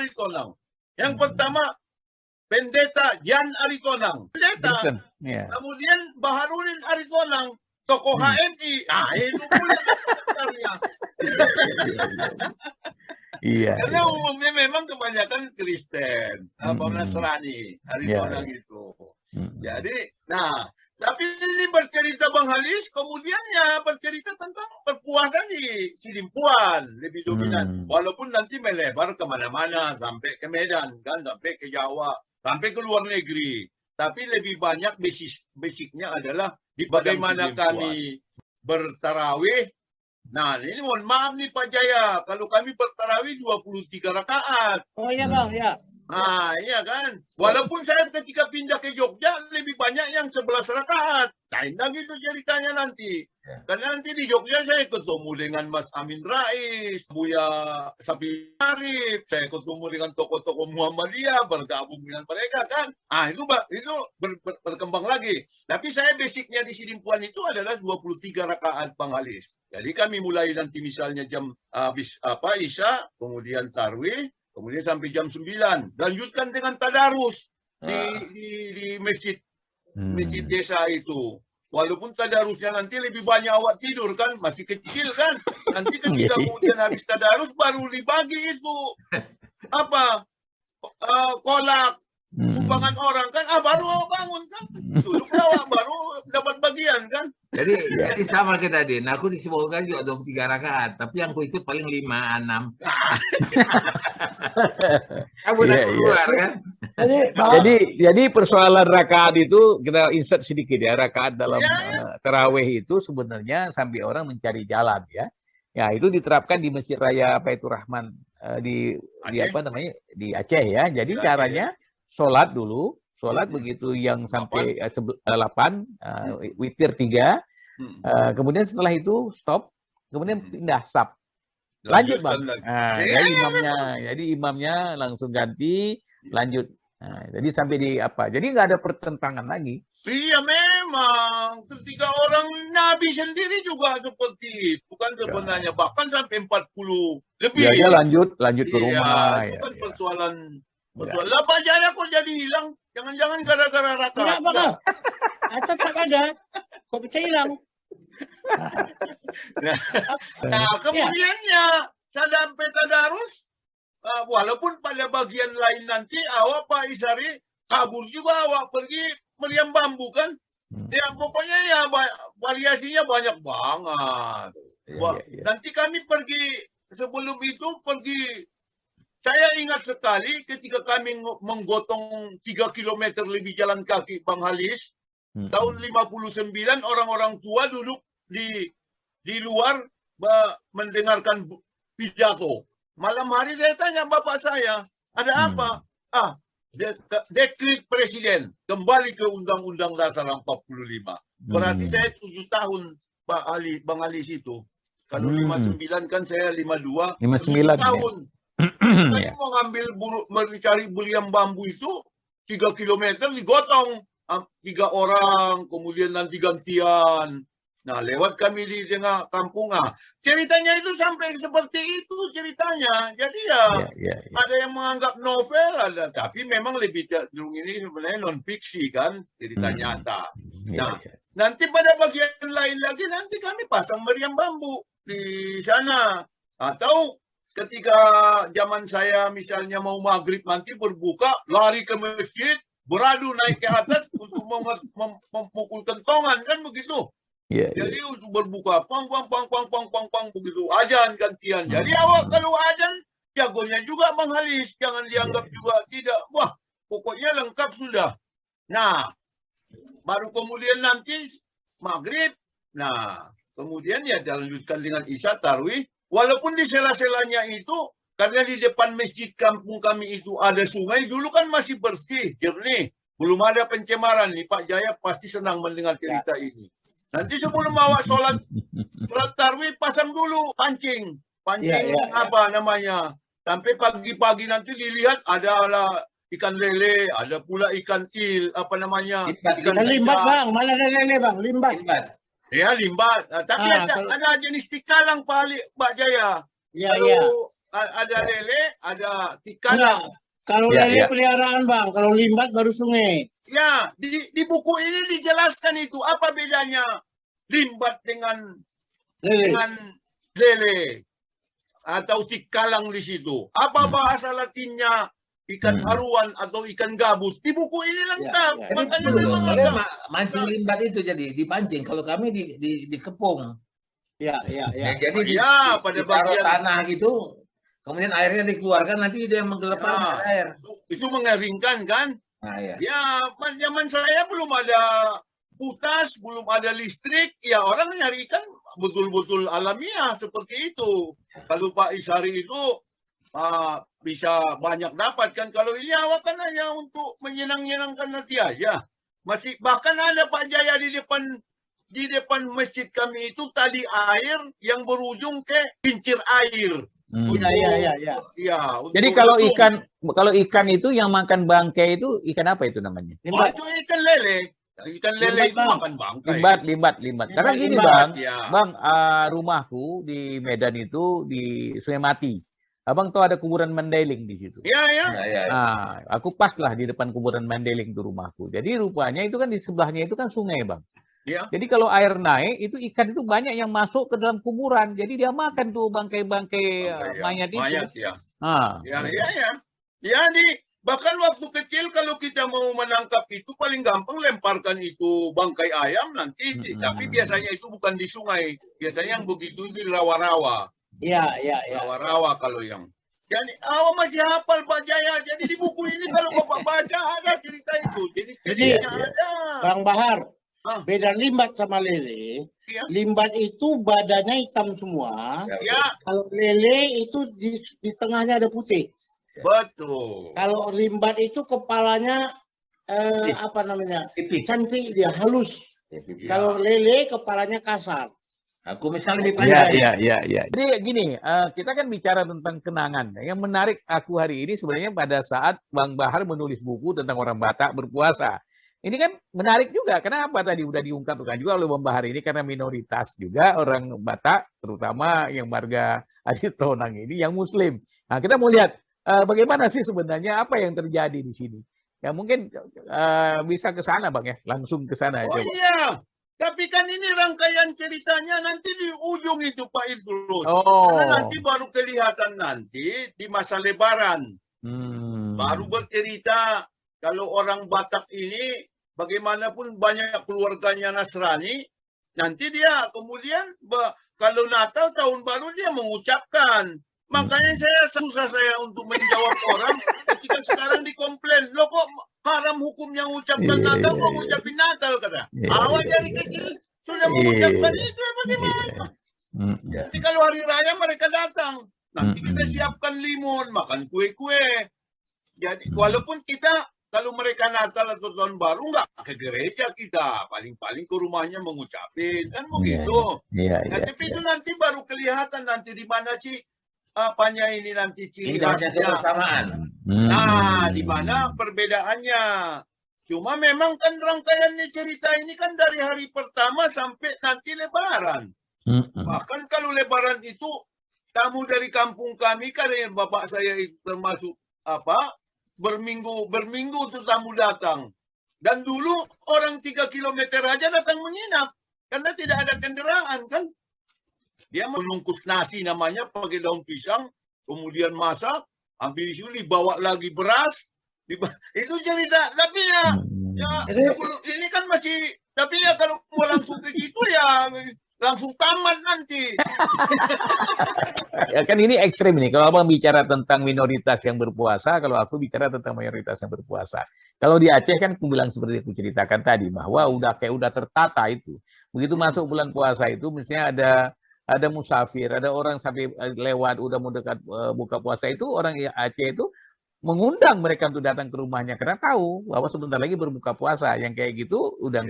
Aritonang. Yang pertama, Pendeta Jan Aritonang. Pendeta. Yeah. Kemudian Baharudin Aritonang, tokoh HMI. Itu pula sekretarisnya. Iya. Karena umumnya memang kebanyakan Kristen, Nasrani, Aritonang itu. Jadi, tapi ini bercerita Bang Halis, kemudiannya bercerita tentang perpuasan di Sidimpuan, lebih dominan. Walaupun nanti melebar kemana-mana, sampai ke Medan, kan, sampai ke Jawa, sampai ke luar negeri. Tapi lebih banyak basicnya adalah di bagaimana kami bertarawih. Nah, ini mohon maaf nih Pak Jaya, kalau kami bertarawih 23 rakaat. Oh iya Bang, ya. Iya kan. Walaupun saya ketika pindah ke Jogja lebih banyak yang 11 rakaat. Nah, gitu ceritanya nanti. Karena nanti di Jogja saya ketemu dengan Mas Amin Rais, Buya Sapi Arif, saya ketemu dengan tokoh-tokoh Muhammadiyah, bergabung dengan mereka kan. Itu berkembang lagi. Tapi saya basicnya di Sidimpuan itu adalah 23 rakaat Bang Halis. Jadi kami mulai nanti misalnya jam habis Isya, kemudian tarwih, kemudian sampai jam 9. Lanjutkan dengan tadarus di masjid desa itu. Walaupun tadarusnya nanti lebih banyak awak tidur kan, masih kecil kan. Nanti ketika kemudian habis tadarus baru dibagi itu kolak sumbangan orang kan. Baru awak bangun kan. Duduklah awak baru dapat bagian kan. Jadi sama kita Din, aku disebutkan juga 23 rakaat, tapi yang ku ikut paling 5, 6. Aku udah keluar kan. Jadi persoalan rakaat itu kita insert sedikit ya, rakaat dalam tarawih itu sebenarnya sampai orang mencari jalan ya. Ya, itu diterapkan di Masjid Raya Baitur Rahman di Aceh ya. Jadi caranya sholat dulu. Sholat begitu yang sampai 8, witir 3, kemudian setelah itu stop, kemudian pindah sab. Lanjut Bang. Jadi imamnya langsung ganti, lanjut. Jadi sampai di jadi nggak ada pertentangan lagi. Iya memang, ketika orang Nabi sendiri juga seperti itu kan sebenarnya, bahkan sampai 40 lebih. Dia lanjut ke rumah. Itu kan persoalan. Lah Pak Jaya kok jadi hilang? Jangan-jangan gara-gara rakaat. Enggak, tetap ada. Kok bisa hilang? Kemudiannya sampai tadarus, walaupun pada bagian lain nanti awak Pak Isari kabur juga, awak pergi meriam bambu kan. Ya pokoknya ya variasinya banyak banget. Nanti kami pergi, sebelum itu pergi. Saya ingat sekali ketika kami menggotong 3 km lebih jalan kaki Bang Halis, tahun 59 orang-orang tua duduk di luar mendengarkan pidato. Malam hari saya tanya bapak saya, ada apa? Dekret presiden kembali ke Undang-Undang Dasar 45. Berarti saya 7 tahun Bang Halis itu. Kalau 59 kan saya 52, 7 tahun. Tadi mau mencari bulian bambu itu 3 km digotong 3 orang, kemudian nanti gantian. Nah, lewat kami di tengah kampung. Ceritanya itu sampai seperti itu ceritanya. Jadi ada yang menganggap novel, tapi memang lebih cenderung ini sebenarnya non fiksi kan, cerita nyata. Nah, nanti pada bagian lain lagi nanti kami pasang meriam bambu di sana. Atau ketika zaman saya misalnya mau maghrib nanti berbuka, lari ke masjid, beradu naik ke atas untuk memukul kentongan kan begitu. Jadi untuk berbuka, pang begitu, ajan gantian. Jadi awak kalau ajan jagonya juga Bang Halis, jangan dianggap juga tidak. Wah, pokoknya lengkap sudah. Nah, baru kemudian nanti maghrib. Nah, kemudian ya dilanjutkan dengan isya tarwih. Walaupun di sela-selanya itu, karena di depan masjid kampung kami itu ada sungai, dulu kan masih bersih, jernih. Belum ada pencemaran nih, Pak Jaya pasti senang mendengar cerita ini. Nanti sebelum awak sholat tarwih, pasang dulu pancing. Apa namanya. Sampai pagi-pagi nanti dilihat ada ikan lele, ada pula ikan ikan limbat Bang, mana ada lele Bang, limbat. Ya limbat, tapi ada jenis tikalang Pak Jaya. ada Ya. lele, ada Enggak. tikalang. Kalau Ya, lele ya. peliharaan bang, kalau limbat baru sungai. Ya, di buku ini dijelaskan itu apa bedanya limbat dengan Lele. lele atau tikalang di situ. Apa bahasa Latinnya ikan haruan atau ikan gabus. Di buku ini lengkap. Ya, ya. Makanya Dulu, memang kalian agak mancing limbat itu jadi dipancing. Kalau kami dikepung. Ya. Jadi Ya, pada ditaruh bagian- tanah gitu. Kemudian airnya dikeluarkan, nanti dia menggelepar Ya. air. itu mengeringkan kan? Nah, ya. Ya, zaman saya belum ada putas, belum ada listrik. Ya, orang nyari ikan betul-betul alamiah seperti itu. Kalau Pak Isari itu bisa banyak dapat kan. Kalau ini awak kan hanya untuk menyenang-nyenangkan hati aja. Masih bahkan ada Pak Jaya di depan masjid kami itu tali air yang berujung ke kincir air. Ya. Ya, Jadi untuk kalau lesung. ikan itu yang makan bangkai itu ikan apa itu namanya? Limbat. itu ikan lele. Ikan lele Limbat, itu Bang. makan bangkai. Limbat. Karena gini Limbat, bang, rumahku di Medan itu di Sungai Mati. Abang tahu ada kuburan Mandailing di situ. Ya. Ya. Nah, aku pas lah di depan kuburan Mandailing itu rumahku. Jadi rupanya itu kan di sebelahnya itu kan sungai bang. Ya. Jadi kalau air naik itu ikan itu banyak yang masuk ke dalam kuburan. Jadi dia makan tuh bangkai-bangkai mayat itu. Mayat ya. Ah. Ya. Ya, bahkan waktu kecil kalau kita mau menangkap itu paling gampang lemparkan itu bangkai ayam nanti. Tapi biasanya itu bukan di sungai. Biasanya yang begitu di rawa-rawa. Ya. Rawa-rawa kalau yang. Jadi awak masih hafal Pak Jaya. Jadi di buku ini kalau Bapak baca ada cerita itu. Jadi, ada. Bang Bahar, Ah. beda limbat sama lele. Ya. Limbat itu badannya hitam semua. Ya, Kalau lele itu di tengahnya ada putih. betul. Kalau limbat itu kepalanya apa namanya? Tipis. Cantik dia, halus. Ya. Kalau lele kepalanya kasar. Aku misalnya lebih Iya, panjang. iya. Jadi gini, kita kan bicara tentang kenangan. Yang menarik aku hari ini sebenarnya pada saat Bang Bahar menulis buku tentang orang Batak berpuasa. Ini kan menarik juga. Kenapa tadi udah diungkapkan juga oleh Bang Bahar ini karena minoritas juga orang Batak, terutama yang warga Adat Tonang ini yang Muslim. Nah, kita mau lihat bagaimana sih sebenarnya apa yang terjadi di sini. Ya mungkin bisa ke sana Bang ya, langsung ke sana. Oh coba. iya, tapi kan ini rangkaian ceritanya nanti di ujung itu Pak Idrus. Oh. Karena nanti baru kelihatan nanti di masa Lebaran. Baru bercerita kalau orang Batak ini bagaimanapun banyak keluarganya Nasrani, nanti dia kemudian kalau Natal tahun baru dia mengucapkan. Makanya susah saya untuk menjawab orang ketika sekarang dikomplain, lo kok haram hukumnya mengucapkan Natal, kok mengucapin Natal kata. Awal dari kecil sudah mengucapkan itu bagaimana? Nanti kalau hari raya mereka datang, nanti kita siapkan limun, makan kue-kue. Jadi walaupun kita kalau mereka Natal atau tahun baru nggak ke gereja kita, paling-paling ke rumahnya mengucapin kan begitu. Tapi itu nanti baru kelihatan nanti di mana sih apanya ini nanti ciri khasnya. Kebersamaan. Nah, di mana perbedaannya? Cuma memang kan rangkaiannya cerita ini kan dari hari pertama sampai nanti Lebaran. Bahkan kalau Lebaran itu tamu dari kampung kami karena bapak saya itu termasuk berminggu tuh tamu datang. Dan dulu orang 3 kilometer aja datang menginap karena tidak ada kendaraan kan. Dia menungkus nasi namanya pakai daun pisang, kemudian masak, habis itu dibawa lagi beras. Itu cerita, tapi ini kan masih, tapi ya kalau mau langsung ke situ ya langsung tamat nanti. Ya kan ini ekstrim ini. Kalau abang bicara tentang minoritas yang berpuasa, kalau aku bicara tentang mayoritas yang berpuasa. Kalau di Aceh kan aku bilang seperti aku ceritakan tadi, bahwa udah tertata itu. Begitu masuk bulan puasa itu, misalnya ada musafir, ada orang sampai lewat udah mau dekat buka puasa itu, orang Aceh itu mengundang mereka untuk datang ke rumahnya karena tahu bahwa sebentar lagi berbuka puasa. Yang kayak gitu udah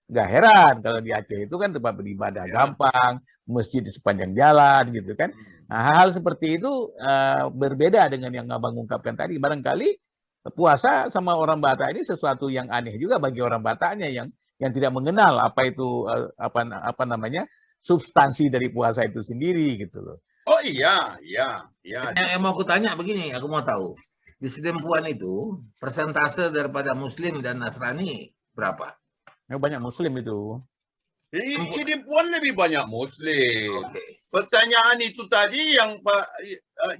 nggak heran kalau di Aceh itu kan tempat beribadah gampang, masjid di sepanjang jalan gitu kan. Nah, hal-hal seperti itu berbeda dengan yang abang ungkapkan tadi. Barangkali puasa sama orang Batak ini sesuatu yang aneh juga bagi orang Bataknya yang tidak mengenal apa itu apa namanya substansi dari puasa itu sendiri gitu loh. Oh iya, iya, iya. Yang mau aku tanya begini, aku mau tahu. Di Sidempuan itu, persentase daripada Muslim dan Nasrani berapa? Banyak Muslim itu. Di Sidimpuan lebih banyak Muslim. Oke. Pertanyaan itu tadi yang Pak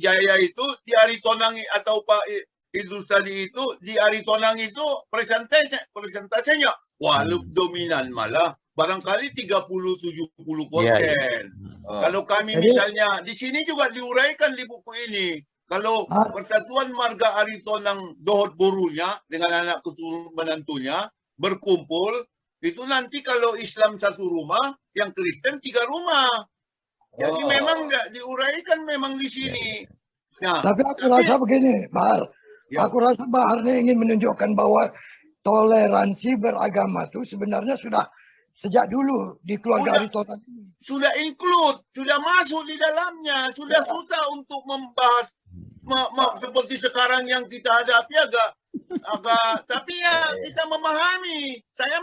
Jaya itu di Aritonang atau Pak Idrus tadi itu di Aritonang itu persentasenya lebih dominan malah barangkali 30-70%. Kalau kami misalnya di sini juga diuraikan di buku ini. Kalau Persatuan Marga Aritonang Dohot Borunya dengan anak keturunan menantunya berkumpul, itu nanti kalau Islam satu rumah, yang Kristen 3 rumah. Jadi memang diuraikan memang di sini. Nah, Tapi aku rasa begini, Bahar. Ya. Aku rasa Bahar ini ingin menunjukkan bahwa toleransi beragama itu sebenarnya sudah sejak dulu di keluarga Aritonang ini. Sudah include, sudah masuk di dalamnya, sudah susah untuk membahas seperti sekarang yang kita hadapi agak tapi ya kita memahami, saya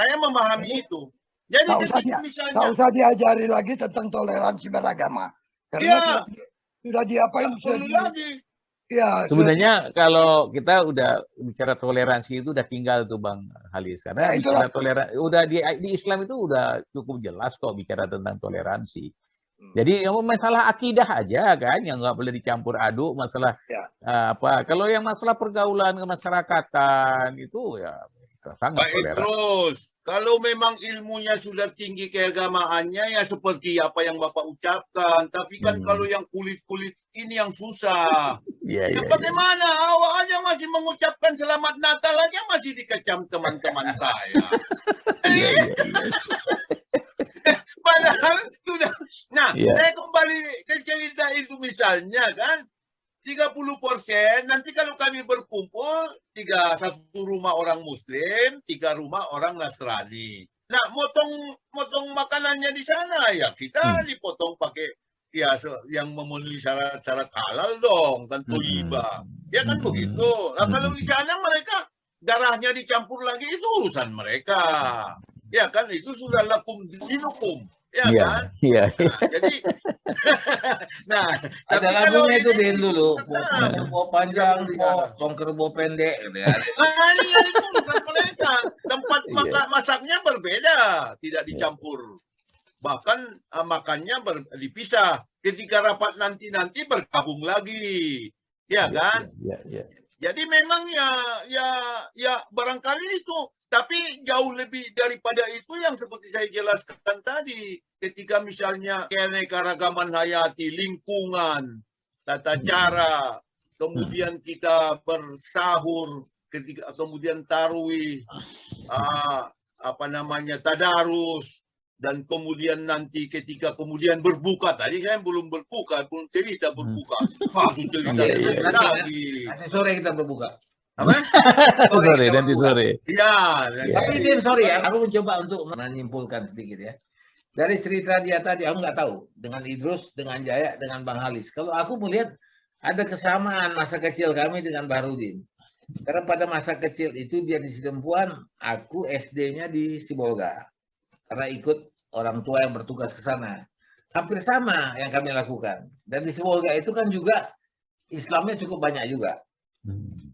memahami itu. Jadi ketika misalnya tak usah diajari lagi tentang toleransi beragama karena sudah diapain perlu lagi. Ya, sebenarnya kalau kita udah bicara toleransi itu udah tinggal tuh Bang Halis, karena bicara toleransi udah di Islam itu udah cukup jelas kok bicara tentang toleransi. Jadi masalah akidah aja kan yang nggak boleh dicampur aduk, masalah kalau yang masalah pergaulan kemasyarakatan itu ya sangat toleran. Terus kalau memang ilmunya sudah tinggi keagamaannya ya seperti apa yang Bapak ucapkan, tapi kan kalau yang kulit-kulit ini yang susah. Bagaimana awak aja masih mengucapkan selamat Natal aja masih dikecam teman-teman saya. Padahal sudah. Nah, saya kembali ke cerita itu misalnya kan 30%, nanti kalau kami berkumpul satu rumah orang Muslim, 3 rumah orang Nasrani. Nah, motong makanannya di sana ya kita dipotong pakai yang memenuhi syarat-syarat halal dong, tentu iba. Ya kan begitu. Nah, kalau di sana mereka darahnya dicampur lagi itu urusan mereka. Ya kan itu sudah lakum dinukum. Ya kan? Iya. Jadi nah, ada lagunya itu Din dulu. Kerbau panjang, potong kerbau pendek gitu ya. Iya itu urusan mereka. Tempat masaknya berbeda, tidak dicampur. Bahkan makannya dipisah. Ketika rapat nanti bergabung lagi. Ya kan? Iya. Jadi memang ya barangkali itu. Tapi jauh lebih daripada itu yang seperti saya jelaskan tadi. Ketika misalnya keanekaragaman hayati, lingkungan, tata cara, kemudian kita bersahur, kemudian tarwih, tadarus, dan kemudian nanti ketika kemudian berbuka. Tadi saya belum berbuka, belum cerita berbuka. Cerita lagi. Nanti sore kita berbuka. Apa? Nanti sore. Iya. Tapi Din, sorry ya, aku mencoba untuk menyimpulkan sedikit ya. Dari cerita dia tadi, aku nggak tahu. Dengan Idrus, dengan Jaya, dengan Bang Halis. Kalau aku melihat ada kesamaan masa kecil kami dengan Bahrudin. Karena pada masa kecil itu dia di Sidempuan, aku SD-nya di Sibolga. Karena ikut orang tua yang bertugas ke sana. Hampir sama yang kami lakukan. Dan di Sibolga itu kan juga Islamnya cukup banyak juga.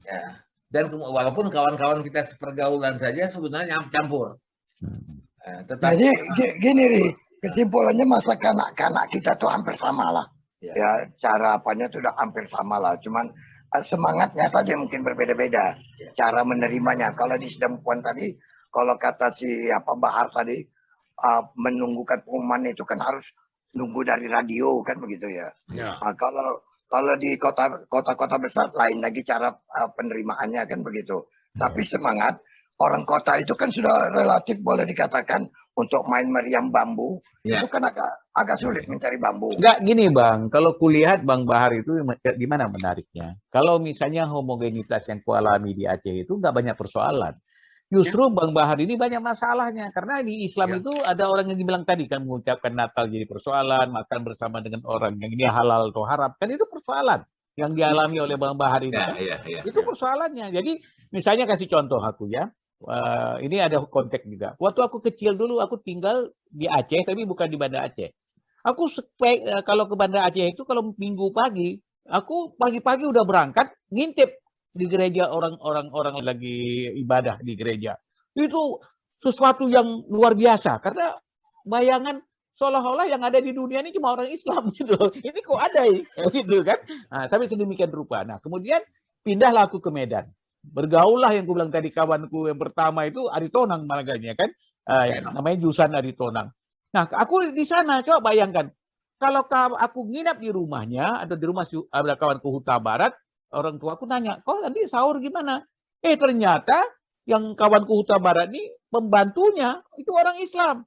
Ya. Dan walaupun kawan-kawan kita sepergaulan saja sebenarnya campur. Jadi gini Ri, kesimpulannya masa kanak-kanak kita tuh hampir sama lah. Ya cara apanya sudah hampir sama lah. Cuman semangatnya saja mungkin berbeda-beda. Cara menerimanya. Kalau di Sidempuan tadi, kalau kata si Bahar tadi, menunggukan pengumuman itu kan harus nunggu dari radio kan begitu ya. Nah, kalau di kota-kota besar lain lagi cara penerimaannya kan begitu. Tapi semangat orang kota itu kan sudah relatif boleh dikatakan untuk main meriam bambu. Itu kan agak sulit mencari bambu. Enggak gini Bang, kalau kulihat Bang Bahar itu di mana menariknya. Kalau misalnya homogenitas yang kualami di Aceh itu nggak banyak persoalan. Justru Bang Bahar ini banyak masalahnya karena di Islam itu ada orang yang dibilang tadi kan mengucapkan Natal jadi persoalan, makan bersama dengan orang yang ini halal atau haram kan itu persoalan yang dialami oleh Bang Bahar ini. Itu persoalannya. Jadi misalnya kasih contoh aku ya, ini ada konteks juga. Waktu aku kecil dulu aku tinggal di Aceh tapi bukan di Banda Aceh. Kalau ke Banda Aceh itu kalau minggu pagi, aku pagi-pagi udah berangkat ngintip di gereja orang lagi ibadah di gereja. Itu sesuatu yang luar biasa karena bayangan seolah-olah yang ada di dunia ini cuma orang Islam gitu. Ini kok ada gitu kan? Nah, sampai sedemikian rupa. Nah, kemudian pindahlah aku ke Medan. Bergaullah yang aku bilang tadi kawanku yang pertama itu Aritonang malaganya kan. Namanya Jusan Aritonang. Nah, aku di sana coba bayangkan. Kalau aku nginap di rumahnya atau di rumah ada kawanku Huta Barat, orang tua aku nanya, "Kau nanti sahur gimana?" Ternyata yang kawanku Huta Barat ini pembantunya itu orang Islam.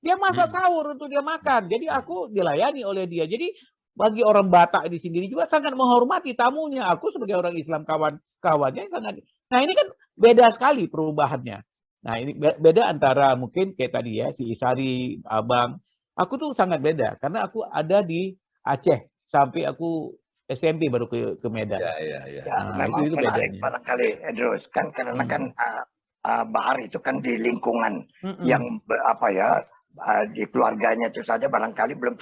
Dia masak sahur untuk dia makan. Jadi aku dilayani oleh dia. Jadi bagi orang Batak di sini juga sangat menghormati tamunya. Aku sebagai orang Islam kawannya sangat. Nah ini kan beda sekali perubahannya. Nah ini beda antara mungkin kayak tadi ya si Isari, Abang. Aku tuh sangat beda karena aku ada di Aceh sampai aku SMP baru ke Medan. Ya, Nah, memang itu menarik bedanya. barangkali, Idrus, kan karena kan Bahar itu kan di lingkungan yang di keluarganya itu saja barangkali belum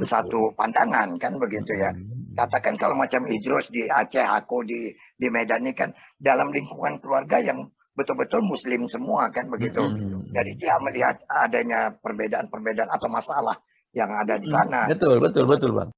satu pandangan kan begitu ya. Katakan kalau macam Idrus di Aceh, aku di Medan ini kan dalam lingkungan keluarga yang betul-betul Muslim semua kan begitu. Jadi dia melihat adanya perbedaan-perbedaan atau masalah yang ada di sana. Betul Bang.